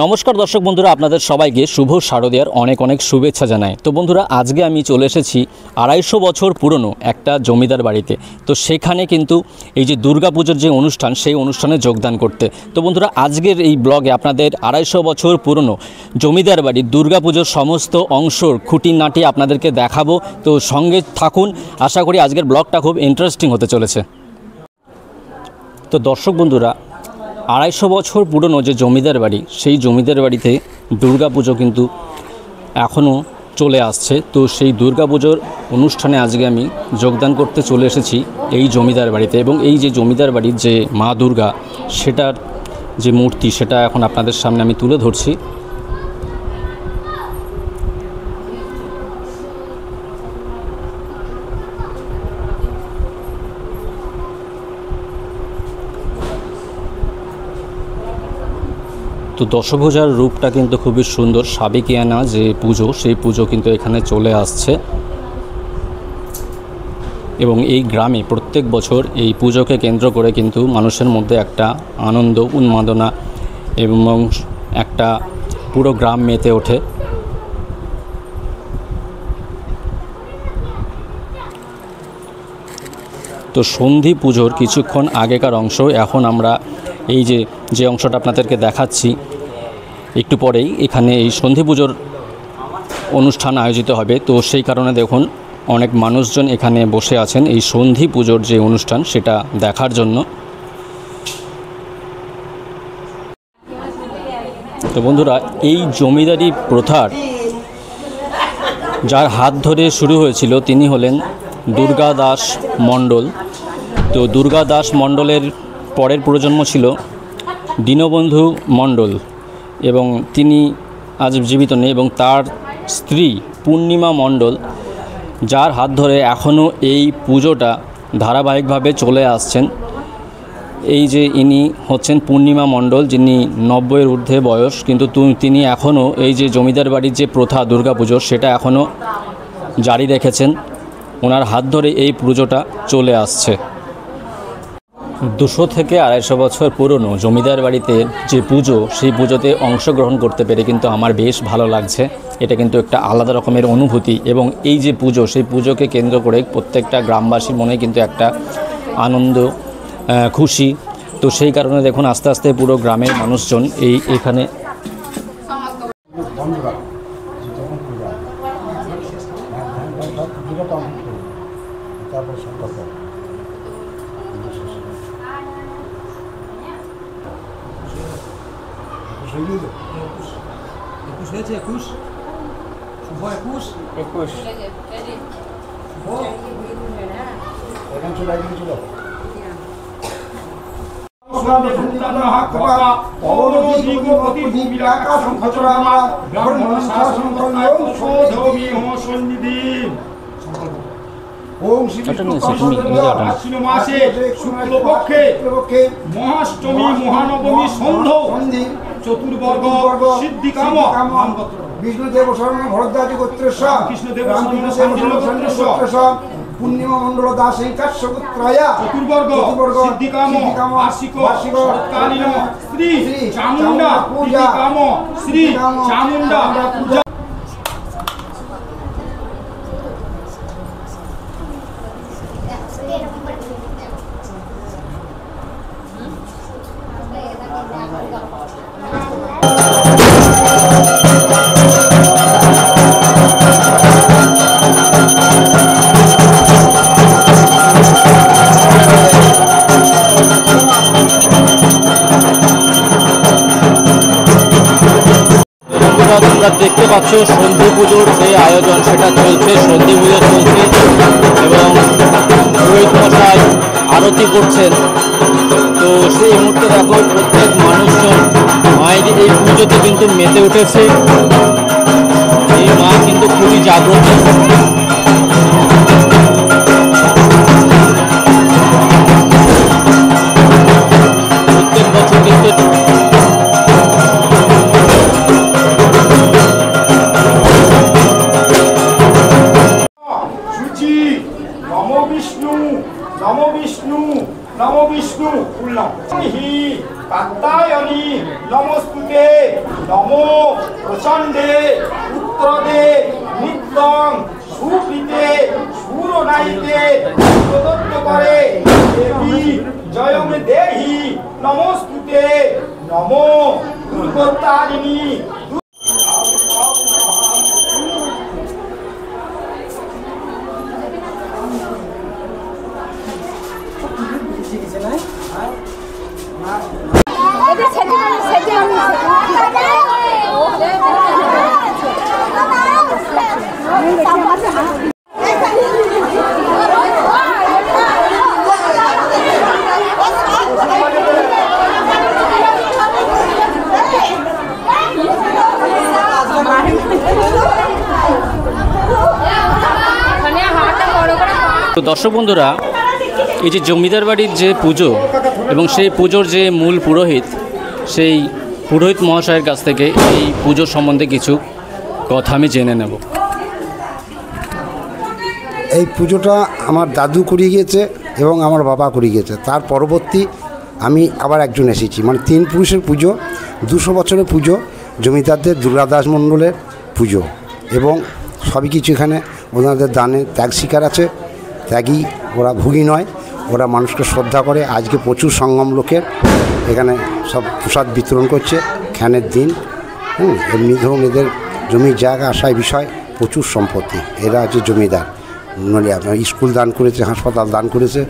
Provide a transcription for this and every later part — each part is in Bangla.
নমস্কার দর্শক বন্ধুরা, আপনাদের সবাইকে শুভ শারদীয়ার অনেক অনেক শুভেচ্ছা জানাই। তো বন্ধুরা, আজকে আমি চলে এসেছি 250 বছর পুরনো একটা জমিদার বাড়িতে। তো সেখানে কিন্তু এই যে দুর্গাপুজোর যে অনুষ্ঠান, সেই অনুষ্ঠানে যোগদান করতে। তো বন্ধুরা, আজকের এই ব্লগে আপনাদের 250 বছর পুরনো জমিদার বাড়ির দুর্গাপুজোর সমস্ত অংশর খুঁটিনাটি আপনাদেরকে দেখাবো। তো সঙ্গে থাকুন, আশা করি আজকের ব্লগটা খুব ইন্টারেস্টিং হতে চলেছে। তো দর্শক বন্ধুরা, 250 বছর পুরনো যে জমিদার বাড়ি, সেই জমিদার বাড়িতে দুর্গাপুজো কিন্তু এখনও চলে আসছে। তো সেই দুর্গাপুজোর অনুষ্ঠানে আজকে আমি যোগদান করতে চলে এসেছি এই জমিদার বাড়িতে। এবং এই যে জমিদার বাড়ির যে মা দুর্গা, সেটার যে মূর্তি, সেটা এখন আপনাদের সামনে আমি তুলে ধরছি। তো দশভুজার রূপটা কিন্তু খুবই সুন্দর। সাবেকিয়ানা যে পুজো, সেই পুজো কিন্তু এখানে চলে আসছে। এবং এই গ্রামে প্রত্যেক বছর এই পুজোকে কেন্দ্র করে কিন্তু মানুষের মধ্যে একটা আনন্দ, উন্মাদনা এবং একটা পুরো গ্রাম মেতে ওঠে। তো সন্ধি পুজোর কিছুক্ষণ আগেকার অংশ এখন আমরা এই যে অংশটা আপনাদেরকে দেখাচ্ছি, একটু পরেই এখানে এই সন্ধি পুজোর অনুষ্ঠান আয়োজিত হবে। তো সেই কারণে দেখুন, অনেক মানুষজন এখানে বসে আছেন এই সন্ধি পুজোর যে অনুষ্ঠান, সেটা দেখার জন্য। তো বন্ধুরা, এই জমিদারি প্রথার যার হাত ধরে শুরু হয়েছিল, তিনি হলেন দুর্গা দাস মণ্ডল। তো দুর্গা দাস মণ্ডলের পরের প্রজন্ম ছিল দীনবন্ধু মণ্ডল, এবং তিনি আজ জীবিত নেই। এবং তার স্ত্রী পূর্ণিমা মণ্ডল, যার হাত ধরে এখনও এই পুজোটা ধারাবাহিকভাবে চলে আসছেন। এই যে ইনি হচ্ছেন পূর্ণিমা মণ্ডল, যিনি 90-এর ঊর্ধ্বে বয়স, কিন্তু তিনি এখনও এই যে জমিদার বাড়ির যে প্রথা দুর্গাপুজোর, সেটা এখনও জারি রেখেছেন। ওনার হাত ধরে এই পুজোটা চলে আসছে। 200 থেকে 250 বছর পুরনো জমিদার বাড়িতে যে পুজো, সেই পুজোতে অংশগ্রহণ করতে পেরে কিন্তু আমার বেশ ভালো লাগছে। এটা কিন্তু একটা আলাদা রকমের অনুভূতি। এবং এই যে পুজো, সেই পুজোকে কেন্দ্র করে প্রত্যেকটা গ্রামবাসীর মনে কিন্তু একটা আনন্দ, খুশি। তো সেই কারণে দেখুন, আস্তে আস্তে পুরো গ্রামের মানুষজন এখানে মহাষ্টমী মহানবমী সন্ধি চতুর্বর্গ সিদ্ধিকাম বিষ্ণুদেব শরণ ভরদ্বাজ গোত্রেশ কৃষ্ণদেব শরণ পূর্ণিমা মণ্ডল দাস কাশ্যপুত্রায়া চতুর্বর্গ সিদ্ধিকাম বার্ষিক শরৎকালীন শ্রী চামুণ্ডা পূজা শ্রী চামুণ্ডা পূজা। তোমরা দেখতে পাচ্ছ সন্ধি পুজোর যে আয়োজন, সেটা চলছে, সন্ধি পুজো চলছে এবং পুরোহিত মশাই আরতি করছেন। তো সেই মুহূর্তে দেখো, প্রত্যেক মানুষজন মায়ের এই পুজোতে কিন্তু মেতে উঠেছে। এই মা কিন্তু খুবই জাগ্রত। প্রত্যেক বছর কিন্তু नमो विष्णु कात्यायनी नमस्तुते নমো প্রচণ্ডে পুত্রদে নিত্যং সুপ্রীতে সুরনায়িতে প্রদত্ত করে দেবী জয়ং দেহি নমস্তুতে নমো দুর্গতারিণী। তো দর্শক বন্ধুরা, এই যে জমিদার বাড়ির যে পুজো এবং সেই পুজোর যে মূল পুরোহিত, সেই পুরোহিত মহাশয়ের কাছ থেকে এই পুজোর সম্বন্ধে কিছু কথা আমি জেনে নেব। এই পুজোটা আমার দাদু করে গিয়েছে এবং আমার বাবা করে গিয়েছে। তার পরবর্তী আমি আবার একজন এসেছি, মানে 3 পুরুষের পুজো, 200 বছরের পুজো, জমিদারদের দুর্গাদাস মণ্ডলের পুজো, এবং সবই কিছু এখানে ওনাদের দানে ত্যাগ শিকার আছে। ত্যাগী ওরা, ভুগি নয়, ওরা মানুষকে শ্রদ্ধা করে। আজকে প্রচুর সঙ্গম লোকের এখানে সব প্রসাদ বিতরণ করছে খ্যানের দিন। এমনি ধরুন এদের জমির জায়গা আসায় বিষয়, প্রচুর সম্পত্তি। এরা হচ্ছে জমিদার, নইলে আপনার স্কুল দান করেছে, হাসপাতাল দান করেছে,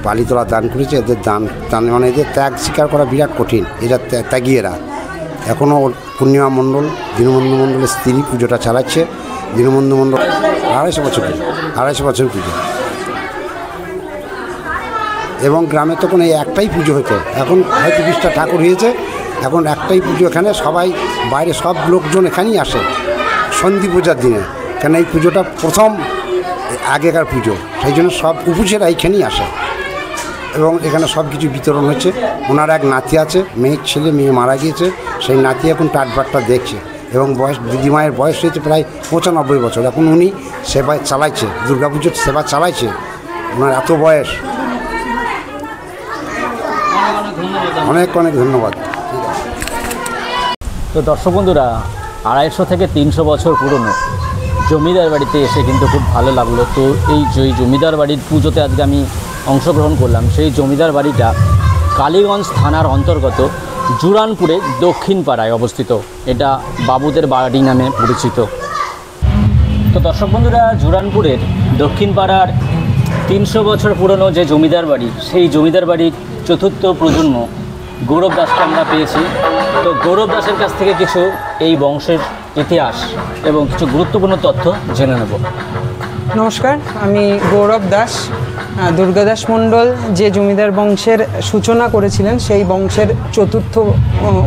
পালিতলা দান করেছে। এদের দান মানে এদের ত্যাগ স্বীকার করা বিরাট কঠিন। এরা ত্যাগী। এরা এখনও পূর্ণিমা মণ্ডল, দীনবন্ধু মণ্ডলের স্ত্রী পুজোটা চালাচ্ছে। দীনবন্ধু মণ্ডল 250 বছর পুজো, 250 বছর পুজো। এবং গ্রামে তখন এই একটাই পুজো হতো, এখন হয়তো 20টা ঠাকুর হয়েছে। এখন একটাই পুজো এখানে, সবাই বাইরে সব লোকজন এখানেই আসে সন্ধি পূজার দিনে, কেন এই পুজোটা প্রথম আগেকার পুজো, সেই জন্য সব উপচেরা এইখানেই আসে। এবং এখানে সব কিছু বিতরণ হচ্ছে। ওনার এক নাতি আছে, মেয়ের ছেলে, মেয়ে মারা গিয়েছে, সেই নাতি এখন টাটবাটটা দেখছে। এবং বয়স, দিদিমায়ের বয়স হয়েছে প্রায় 95 বছর। এখন উনি সেবা চালাইছে, দুর্গাপুজোর সেবা চালাইছে। ওনার এত বয়স। অনেক অনেক ধন্যবাদ। তো দর্শক বন্ধুরা, 250 থেকে 300 বছর পুরনো জমিদার বাড়িতে এসে কিন্তু খুব ভালো লাগলো। তো এই যে জমিদার বাড়ির পুজোতে আজকে আমি অংশগ্রহণ করলাম। সেই জমিদার বাড়িটা কালীগঞ্জ থানার অন্তর্গত জুরানপুরে দক্ষিণ পাড়ায় অবস্থিত। এটা বাবুদের বাড়ি নামে পরিচিত। তো দর্শক বন্ধুরা, জুরানপুরের দক্ষিণ পাড়ার 300 বছর পুরনো যে জমিদার বাড়ি, সেই জমিদার বাড়ির 4র্থ প্রজন্ম গৌরব দাসকে আমরা পেয়েছি। তো গৌরব দাসের কাছ থেকে কিছু এই বংশের ইতিহাস এবং কিছু গুরুত্বপূর্ণ তথ্য জেনে নেব। নমস্কার, আমি গৌরব দাস। দুর্গাদাস মণ্ডল যে জমিদার বংশের সূচনা করেছিলেন, সেই বংশের 4র্থ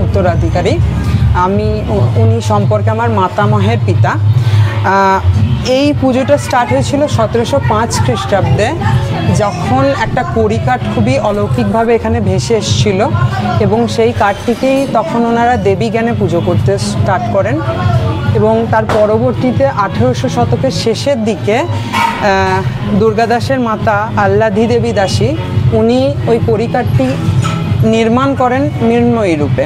উত্তরাধিকারী আমি। উনি সম্পর্কে আমার মাতামহের পিতা। এই পুজোটা স্টার্ট হয়েছিল 1705 খ্রিস্টাব্দে, যখন একটা কড়িকাঠ খুবই অলৌকিকভাবে এখানে ভেসে এসেছিল, এবং সেই কাঠটিকেই তখন ওনারা দেবী জ্ঞানে পুজো করতে স্টার্ট করেন। এবং তার পরবর্তীতে 1800 শতকের শেষের দিকে দুর্গাদাসের মাতা আল্লাধি দেবী দাসী, উনি ওই কড়িকাঠটি নির্মাণ করেন মৃন্ময়ী রূপে,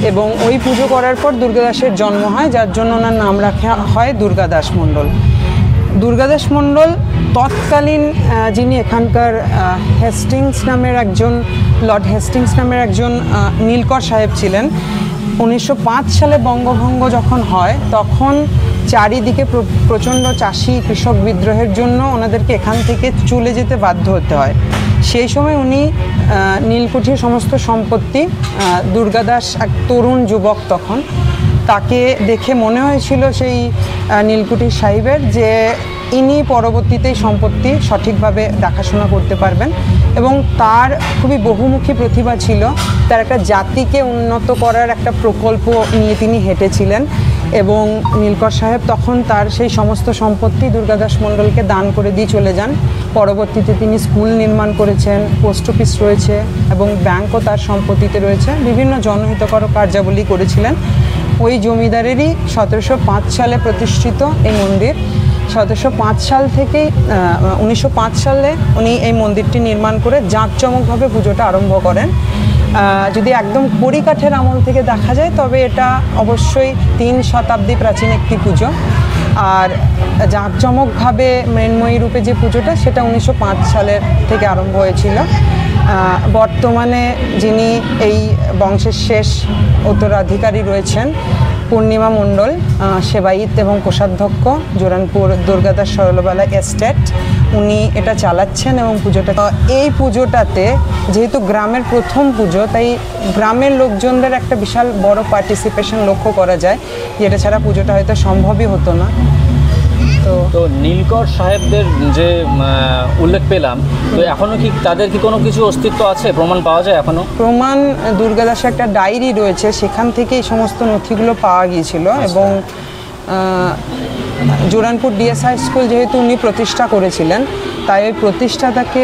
এবং ওই পুজো করার পর দুর্গাদাসের জন্ম হয়, যার জন্য ওনার নাম রাখা হয় দুর্গাদাস মণ্ডল। দুর্গাদাস মণ্ডল তৎকালীন যিনি এখানকার হেস্টিংস নামের একজন, লর্ড হেস্টিংস নামের একজন নীলকর সাহেব ছিলেন। 1905 সালে বঙ্গভঙ্গ যখন হয়, তখন চারিদিকে প্রচণ্ড চাষি কৃষক বিদ্রোহের জন্য ওনাদেরকে এখান থেকে চলে যেতে বাধ্য হতে হয়। সেই সময় উনি নীলকুঠির সমস্ত সম্পত্তি, দুর্গাদাস এক তরুণ যুবক তখন, তাকে দেখে মনে হয়েছিল সেই নীলকুঠির সাহেবের যে ইনি পরবর্তীতে সম্পত্তি সঠিকভাবে দেখাশোনা করতে পারবেন, এবং তার খুবই বহুমুখী প্রতিভা ছিল। তার একটা জাতিকে উন্নত করার একটা প্রকল্প নিয়ে তিনি হেঁটেছিলেন, এবং নীলকর সাহেব তখন তার সেই সমস্ত সম্পত্তি দুর্গাদাস মণ্ডলকে দান করে দিয়ে চলে যান। পরবর্তীতে তিনি স্কুল নির্মাণ করেছেন, পোস্ট অফিস রয়েছে, এবং ব্যাংকও তার সম্পত্তিতে রয়েছে, বিভিন্ন জনহিতকর কার্যাবলী করেছিলেন। ওই জমিদারেরই 1705 সালে প্রতিষ্ঠিত এই মন্দির। 1705 সাল থেকেই 1905 সালে উনি এই মন্দিরটি নির্মাণ করে জাঁকজমকভাবে পুজোটা আরম্ভ করেন। যদি একদম কড়িকাঠের আমল থেকে দেখা যায় তবে এটা অবশ্যই 3 শতাব্দী প্রাচীন একটি পুজো। আর জাঁকজমকভাবে মৃন্ময়ী রূপে যে পুজোটা সেটা 1905 সালের থেকে আরম্ভ হয়েছিল। বর্তমানে যিনি এই বংশের শেষ উত্তরাধিকারী রয়েছেন পূর্ণিমা মণ্ডল, সেবায়িত এবং কোষাধ্যক্ষ, জোরানপুর দুর্গাদাস সরলবালা এস্টেট, উনি এটা চালাচ্ছেন এবং পুজোটা এই পুজোটাতে যেহেতু গ্রামের প্রথম পুজো তাই গ্রামের লোকজনদের একটা বিশাল বড় পার্টিসিপেশন লক্ষ্য করা যায়, যেটা ছাড়া পুজোটা হয়তো সম্ভবই হতো না। তো নীলকর সাহেবদের যে উল্লেখ পেলাম, তো এখনো কি তাদের কি কোনো কিছু অস্তিত্ব আছে, প্রমাণ পাওয়া যায় এখনো? প্রমাণ দুর্গাদাসের একটা ডায়েরি রয়েছে, সেখান থেকে এই সমস্ত নথিগুলো পাওয়া গিয়েছিল। এবং জোরানপুর ডিএস হাই স্কুল যেহেতু উনি প্রতিষ্ঠা করেছিলেন তাই ওই প্রতিষ্ঠাতাকে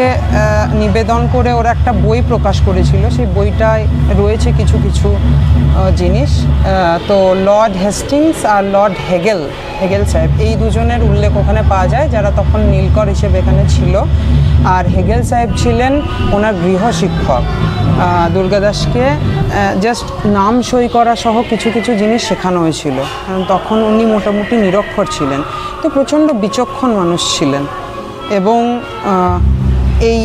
নিবেদন করে ওরা একটা বই প্রকাশ করেছিল, সেই বইটায় রয়েছে কিছু কিছু জিনিস। তো লর্ড হেস্টিংস আর লর্ড হেগেল সাহেব এই দুজনের উল্লেখ ওখানে পাওয়া যায়, যারা তখন নীলকর হিসেবে এখানে ছিল। আর হেগেল সাহেব ছিলেন ওনার গৃহশিক্ষক। দুর্গাদাসকে জাস্ট নাম সই করা সহ কিছু কিছু জিনিস শেখানো হয়েছিল, কারণ তখন উনি মোটামুটি নিরক্ষর ছিলেন, তো প্রচণ্ড বিচক্ষণ মানুষ ছিলেন। এবং এই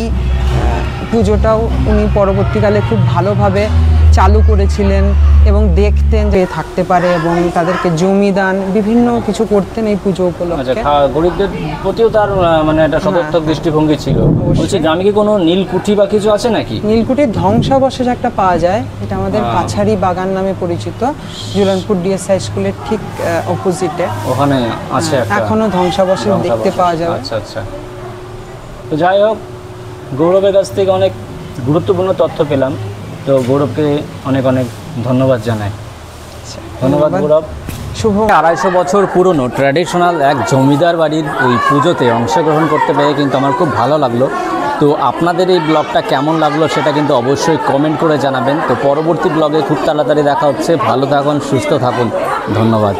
পুজোটাও উনি পরবর্তীকালে খুব ভালোভাবে চালু করেছিলেন এবং দেখতেন যে থাকতে পারে এবং তাদেরকে জমিদান বিভিন্ন কিছু করতেন এই পুজো উপলক্ষে। গরিবদের প্রতিও তার মানে একটা সদর্থক দৃষ্টিভঙ্গি ছিল। বলছি গ্রামে কি কোনো নীলকুঠি বা কিছু আছে নাকি? নীলকুঠির ধ্বংসাবশেষ একটা পাওয়া যায়, এটা আমাদের কাছারি বাগান নামে পরিচিত, জোরানপুর ডিএস হাই স্কুলের ঠিক অপোজিটে ওখানে আছে একটা, এখনো ধ্বংসাবশেষ দেখতে পাওয়া যায়। আচ্ছা আচ্ছা। তো যাই হোক, গৌরবের কাছ থেকে অনেক গুরুত্বপূর্ণ তথ্য পেলাম, তো গৌরবকে অনেক অনেক ধন্যবাদ জানাই। ধন্যবাদ গৌরব। শুভ 250 বছর পুরনো ট্র্যাডিশনাল এক জমিদার বাড়ির এই পুজোতে অংশগ্রহণ করতে পেরে কিন্তু আমার খুব ভালো লাগলো। তো আপনাদের এই ব্লগটা কেমন লাগলো সেটা কিন্তু অবশ্যই কমেন্ট করে জানাবেন। তো পরবর্তী ব্লগে খুব তাড়াতাড়ি দেখা হচ্ছে। ভালো থাকুন, সুস্থ থাকুন, ধন্যবাদ।